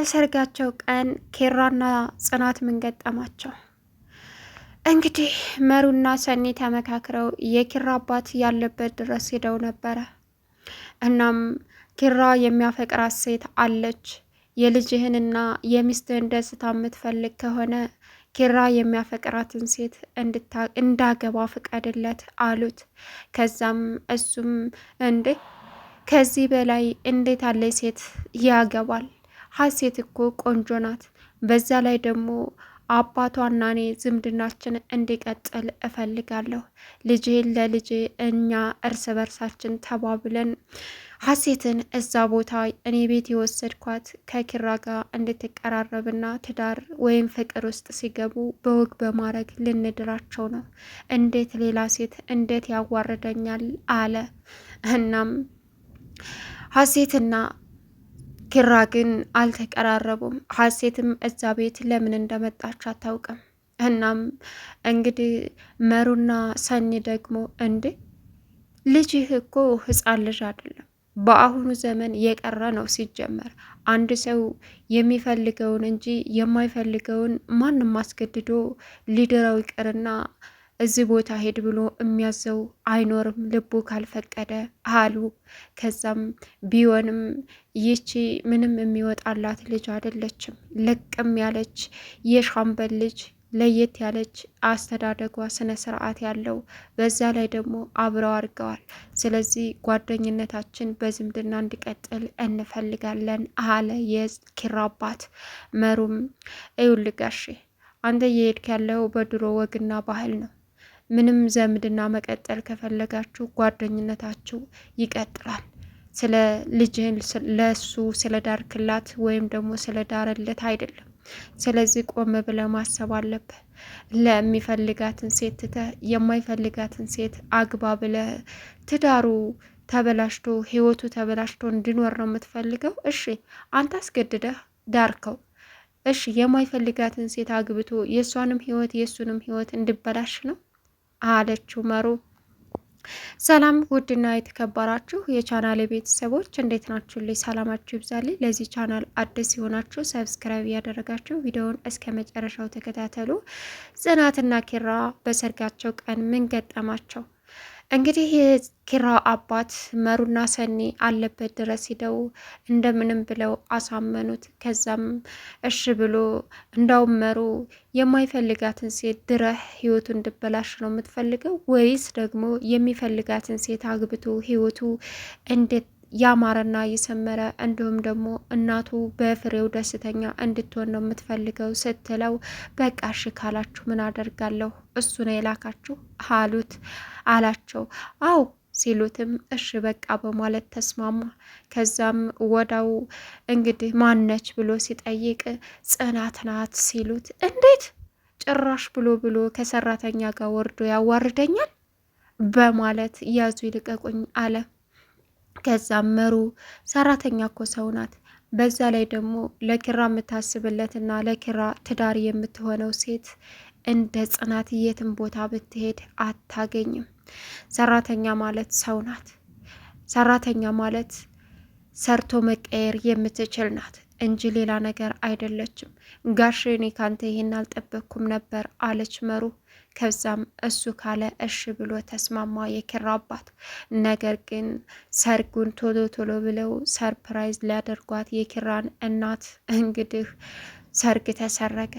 በሰርጋቸው ቀን ኪራና ጽናት ምን ገጠማቸው? እንግዲህ መሩና ሰኒ ተመካክረው የኪራ አባት ያለበት ድረስ ሄደው ነበረ። እናም ኪራ የሚያፈቅራት ሴት አለች፣ የልጅህንና የሚስትህን ደስታ የምትፈልግ ከሆነ ኪራ የሚያፈቅራትን ሴት እንዳገባ ፍቀድለት አሉት። ከዛም እሱም እንዴ ከዚህ በላይ እንዴት አለ ሴት ያገባል? ሀሴት እኮ ቆንጆ ናት። በዛ ላይ ደግሞ አባቷና እኔ ዝምድናችን እንዲቀጥል እፈልጋለሁ። ልጅህን ለልጄ እኛ እርስ በርሳችን ተባብለን ሀሴትን እዛ ቦታ እኔ ቤት የወሰድኳት ከኪራ ጋር እንድትቀራረብና ትዳር ወይም ፍቅር ውስጥ ሲገቡ በወግ በማድረግ ልንድራቸው ነው። እንዴት ሌላ ሴት እንዴት ያዋርደኛል አለ። እናም ሀሴትና ኪራ ግን አልተቀራረቡም። ሀሴትም እዛ ቤት ለምን እንደመጣች አታውቅም። እናም እንግዲህ መሩና ሰኒ ደግሞ እንዴ ልጅህ እኮ ሕፃን ልጅ አይደለም፣ በአሁኑ ዘመን የቀረ ነው። ሲጀመር አንድ ሰው የሚፈልገውን እንጂ የማይፈልገውን ማንም አስገድዶ ሊድረው ይቅርና እዚህ ቦታ ሄድ ብሎ የሚያዘው አይኖርም ልቡ ካልፈቀደ አሉ። ከዛም ቢሆንም ይቺ ምንም የሚወጣላት ልጅ አይደለችም። ለቅም ያለች የሻምበል ልጅ፣ ለየት ያለች አስተዳደጓ ስነ ስርዓት ያለው፣ በዛ ላይ ደግሞ አብረው አድርገዋል። ስለዚህ ጓደኝነታችን በዝምድና እንዲቀጥል እንፈልጋለን አለ የኪራ አባት። መሩም ይኸውልህ ጋሼ አንተ እየሄድክ ያለው በድሮ ወግና ባህል ነው። ምንም ዘምድና መቀጠል ከፈለጋችሁ ጓደኝነታችሁ ይቀጥላል። ስለ ልጅህን ለሱ ስለ ዳርክላት ወይም ደግሞ ስለ ዳረለት አይደለም። ስለዚህ ቆም ብለህ ማሰብ አለብህ። ለሚፈልጋትን ሴት ትተህ የማይፈልጋትን ሴት አግባ ብለህ ትዳሩ ተበላሽቶ ህይወቱ ተበላሽቶ እንዲኖር ነው የምትፈልገው? እሺ አንተ አስገድደህ ዳርከው። እሺ የማይፈልጋትን ሴት አግብቶ የእሷንም ህይወት የእሱንም ህይወት እንዲበላሽ ነው አለችው መሩ። ሰላም ውድና የተከበራችሁ የቻናል ቤተሰቦች እንዴት ናችሁ? ልይ ሰላማችሁ ይብዛልኝ። ለዚህ ቻናል አዲስ የሆናችሁ ሰብስክራይብ ያደረጋችሁ ቪዲዮውን እስከ መጨረሻው ተከታተሉ። ጽናትና ኪራ በሰርጋቸው ቀን ምን ገጠማቸው? እንግዲህ የኪራ አባት መሩና ሰኒ አለበት ድረስ ሂደው እንደምንም ብለው አሳመኑት። ከዛም እሺ ብሎ እንዳውም መሩ የማይፈልጋትን ሴት ድረህ ህይወቱ እንድበላሽ ነው የምትፈልገው ወይስ ደግሞ የሚፈልጋትን ሴት አግብቶ ህይወቱ እንዴት ያማረና የሰመረ እንዲሁም ደግሞ እናቱ በፍሬው ደስተኛ እንድትሆን ነው የምትፈልገው ስትለው፣ በቃ እሺ ካላችሁ ምን አደርጋለሁ እሱ ነው የላካችሁ አላቸው። አው ሲሉትም እሺ በቃ በማለት ተስማማ። ከዛም ወዳው እንግዲህ ማነች ብሎ ሲጠይቅ ጽናት ናት ሲሉት፣ እንዴት ጭራሽ ብሎ ከሰራተኛ ጋር ወርዶ ያዋርደኛል በማለት ያዙ ይልቀቁኝ አለ። ከዛም መሩ ሰራተኛ እኮ ሰው ናት፣ በዛ ላይ ደግሞ ለኪራ የምታስብለትና ለኪራ ትዳር የምትሆነው ሴት እንደ ጽናት የትም ቦታ ብትሄድ አታገኝም። ሰራተኛ ማለት ሰው ናት። ሰራተኛ ማለት ሰርቶ መቀየር የምትችል ናት እንጂ ሌላ ነገር አይደለችም። ጋሽ እኔ ካንተ ይሄን አልጠበቅኩም ነበር አለች መሩ። ከዛም እሱ ካለ እሺ ብሎ ተስማማ የኪራ አባት። ነገር ግን ሰርጉን ቶሎ ቶሎ ብለው ሰርፕራይዝ ሊያደርጓት የኪራን እናት እንግዲህ ሰርግ ተሰረገ።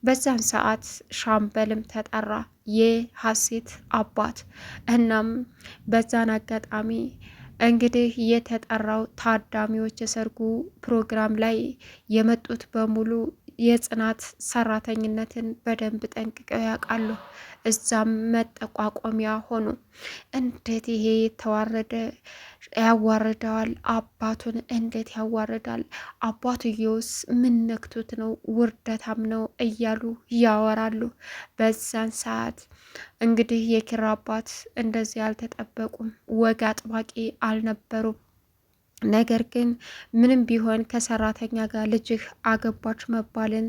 በዛን ሰዓት ሻምበልም ተጠራ የሀሴት አባት። እናም በዛን አጋጣሚ እንግዲህ የተጠራው ታዳሚዎች የሰርጉ ፕሮግራም ላይ የመጡት በሙሉ የጽናት ሰራተኝነትን በደንብ ጠንቅቀው ያውቃሉ። እዛም መጠቋቋሚያ ሆኑ። እንዴት ይሄ የተዋረደ ያዋርደዋል፣ አባቱን እንዴት ያዋርዳል፣ አባትየውስ ምን ነክቶት ነው ውርደታም ነው እያሉ ያወራሉ። በዛን ሰዓት እንግዲህ የኪራ አባት እንደዚህ አልተጠበቁም፣ ወግ አጥባቂ አልነበሩም። ነገር ግን ምንም ቢሆን ከሰራተኛ ጋር ልጅህ አገባች መባልን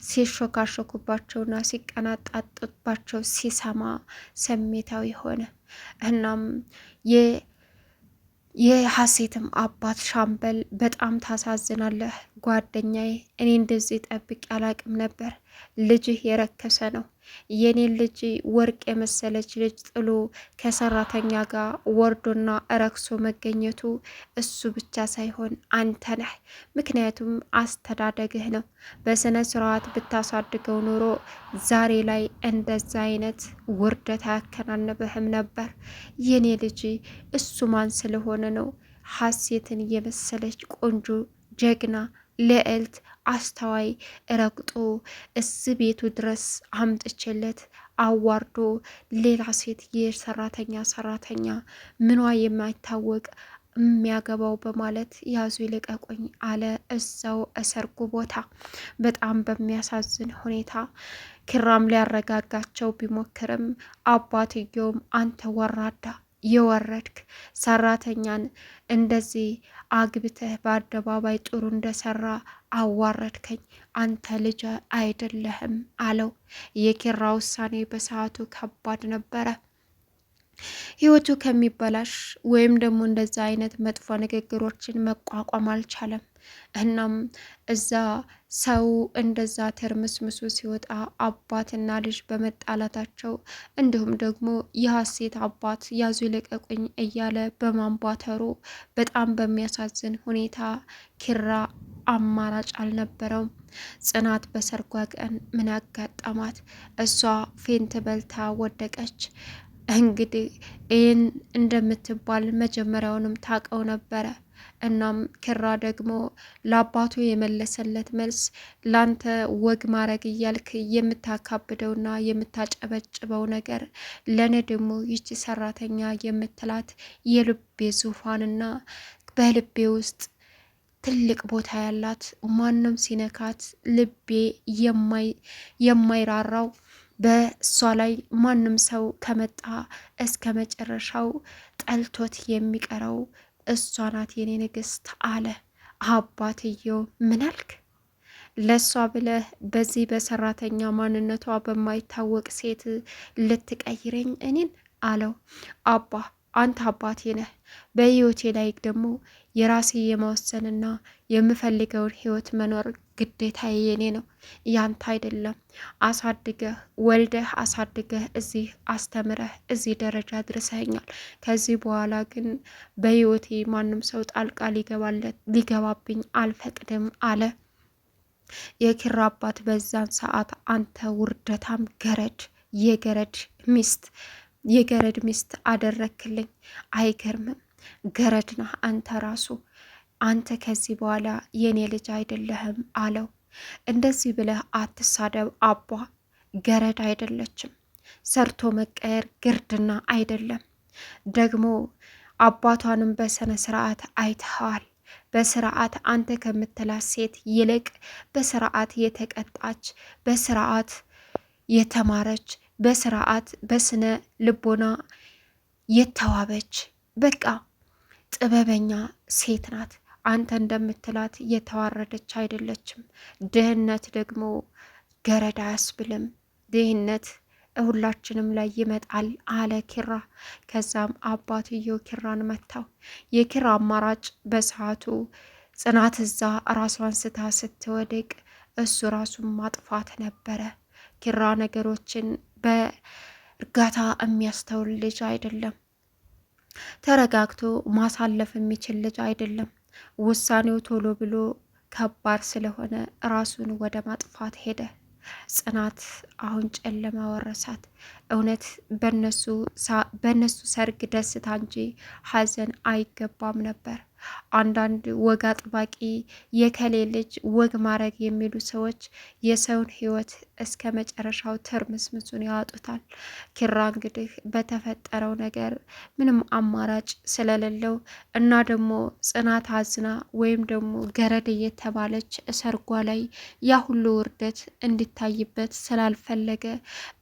ሲሾካሾኩባቸውና ሲቀናጣጡባቸው ሲሰማ ስሜታዊ ሆነ። እናም የሀሴትም አባት ሻምበል በጣም ታሳዝናለህ ጓደኛዬ፣ እኔ እንደዚህ ጠብቄ አላቅም ነበር። ልጅህ የረከሰ ነው። የኔን ልጅ ወርቅ የመሰለች ልጅ ጥሎ ከሰራተኛ ጋር ወርዶና ረክሶ መገኘቱ እሱ ብቻ ሳይሆን አንተ ነህ። ምክንያቱም አስተዳደግህ ነው። በስነ ስርዓት ብታሳድገው ኖሮ ዛሬ ላይ እንደዛ አይነት ውርደት አያከናንብህም ነበር። የኔ ልጅ እሱ ማን ስለሆነ ነው ሀሴትን የመሰለች ቆንጆ ጀግና ልዕልት አስተዋይ ረግጦ እዚህ ቤቱ ድረስ አምጥቼለት አዋርዶ ሌላ ሴት ሰራተኛ ምኗ የማይታወቅ የሚያገባው በማለት ያዙ ይልቀቁኝ አለ። እዛው እሰርጉ ቦታ በጣም በሚያሳዝን ሁኔታ ኪራም ሊያረጋጋቸው ቢሞክርም አባትየውም አንተ ወራዳ የወረድክ ሰራተኛን እንደዚህ አግብተህ በአደባባይ ጥሩ እንደሰራ አዋረድከኝ፣ አንተ ልጅ አይደለህም አለው። የኪራ ውሳኔ በሰዓቱ ከባድ ነበረ። ህይወቱ ከሚበላሽ ወይም ደግሞ እንደዛ አይነት መጥፎ ንግግሮችን መቋቋም አልቻለም። እናም እዛ ሰው እንደዛ ተርምስምሱ ሲወጣ አባትና ልጅ በመጣላታቸው እንዲሁም ደግሞ የሀሴት አባት ያዙ ይልቀቁኝ እያለ በማንቧተሩ በጣም በሚያሳዝን ሁኔታ ኪራ አማራጭ አልነበረውም። ጽናት በሰርጓ ቀን ምን ያጋጠማት? እሷ ፌንት በልታ ወደቀች። እንግዲህ ይህን እንደምትባል መጀመሪያውንም ታውቀው ነበረ። እናም ኪራ ደግሞ ለአባቱ የመለሰለት መልስ ላንተ ወግ ማድረግ እያልክ የምታካብደውና የምታጨበጭበው ነገር ለእኔ ደግሞ ይቺ ሰራተኛ የምትላት የልቤ ዙፋንና በልቤ ውስጥ ትልቅ ቦታ ያላት ማንም ሲነካት ልቤ የማይራራው በእሷ ላይ ማንም ሰው ከመጣ እስከ መጨረሻው ጠልቶት የሚቀረው እሷ ናት የኔ ንግስት አለ። አባትየው ምን አልክ? ለእሷ ብለህ በዚህ በሰራተኛ ማንነቷ በማይታወቅ ሴት ልትቀይረኝ እኔን አለው። አባ አንተ አባቴ ነህ። በህይወቴ ላይ ደግሞ የራሴ የመወሰንና የምፈልገውን ህይወት መኖር ግዴታ የኔ ነው፣ ያንተ አይደለም። አሳድገህ ወልደህ አሳድገህ እዚህ አስተምረህ እዚህ ደረጃ ድረሰኛል። ከዚህ በኋላ ግን በህይወቴ ማንም ሰው ጣልቃ ሊገባብኝ አልፈቅድም አለ። የኪራ አባት በዛን ሰዓት አንተ ውርደታም ገረድ፣ የገረድ ሚስት አደረክልኝ፣ አይገርምም? ገረድ ነህ አንተ ራሱ፣ አንተ ከዚህ በኋላ የኔ ልጅ አይደለህም አለው። እንደዚህ ብለህ አትሳደብ አባ፣ ገረድ አይደለችም። ሰርቶ መቀየር ግርድና አይደለም። ደግሞ አባቷንም በስነ ስርዓት አይተኸዋል። በስርዓት አንተ ከምትላት ሴት ይልቅ በስርዓት የተቀጣች፣ በስርዓት የተማረች፣ በስርዓት በስነ ልቦና የተዋበች በቃ ጥበበኛ ሴት ናት። አንተ እንደምትላት የተዋረደች አይደለችም። ድህነት ደግሞ ገረድ አያስብልም። ድህነት ሁላችንም ላይ ይመጣል አለ ኪራ። ከዛም አባትየው ኪራን መታው። የኪራ አማራጭ በሰዓቱ ጽናት እዛ ራሷን ስታ ስትወድቅ እሱ ራሱን ማጥፋት ነበረ። ኪራ ነገሮችን በእርጋታ የሚያስተውል ልጅ አይደለም። ተረጋግቶ ማሳለፍ የሚችል ልጅ አይደለም። ውሳኔው ቶሎ ብሎ ከባድ ስለሆነ ራሱን ወደ ማጥፋት ሄደ። ጽናት አሁን ጨለማ ወረሳት። እውነት በነሱ ሰርግ ደስታ እንጂ ሐዘን አይገባም ነበር። አንዳንድ ወግ አጥባቂ የከሌ ልጅ ወግ ማድረግ የሚሉ ሰዎች የሰውን ሕይወት እስከ መጨረሻው ትርምስምሱን ያወጡታል። ኪራ እንግዲህ በተፈጠረው ነገር ምንም አማራጭ ስለሌለው እና ደግሞ ጽናት አዝና ወይም ደግሞ ገረድ እየተባለች ሰርጓ ላይ ያ ሁሉ ውርደት እንዲታይበት ስላልፈለገ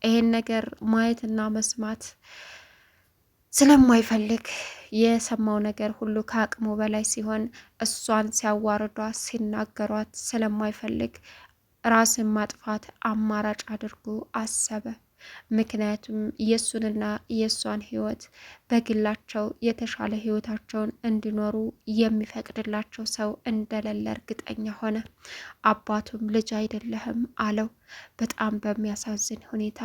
ይሄን ነገር ማየትና መስማት ስለማይፈልግ የሰማው ነገር ሁሉ ከአቅሙ በላይ ሲሆን እሷን ሲያዋርዷት ሲናገሯት ስለማይፈልግ ራስን ማጥፋት አማራጭ አድርጎ አሰበ። ምክንያቱም የእሱንና የእሷን ህይወት በግላቸው የተሻለ ህይወታቸውን እንዲኖሩ የሚፈቅድላቸው ሰው እንደሌለ እርግጠኛ ሆነ። አባቱም ልጅ አይደለህም አለው። በጣም በሚያሳዝን ሁኔታ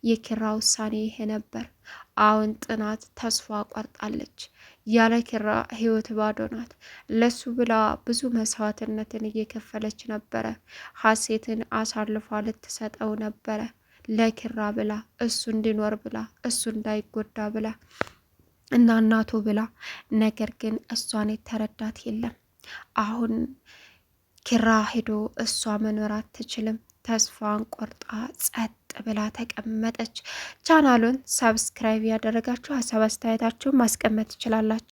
የኪራ ውሳኔ ይሄ ነበር። አሁን ጽናት ተስፋ ቆርጣለች። ያለ ኪራ ህይወት ባዶ ናት። ለሱ ብላ ብዙ መስዋዕትነትን እየከፈለች ነበረ። ሀሴትን አሳልፏ ልትሰጠው ነበረ ለኪራ ብላ፣ እሱ እንዲኖር ብላ፣ እሱ እንዳይጎዳ ብላ እና እናቱ ብላ። ነገር ግን እሷን የተረዳት የለም። አሁን ኪራ ሄዶ እሷ መኖር አትችልም። ተስፋን ቆርጣ ጸጥ ብላ ተቀመጠች። ቻናሉን ሰብስክራይብ ያደረጋችሁ ሀሳብ አስተያየታችሁን ማስቀመጥ ትችላላችሁ።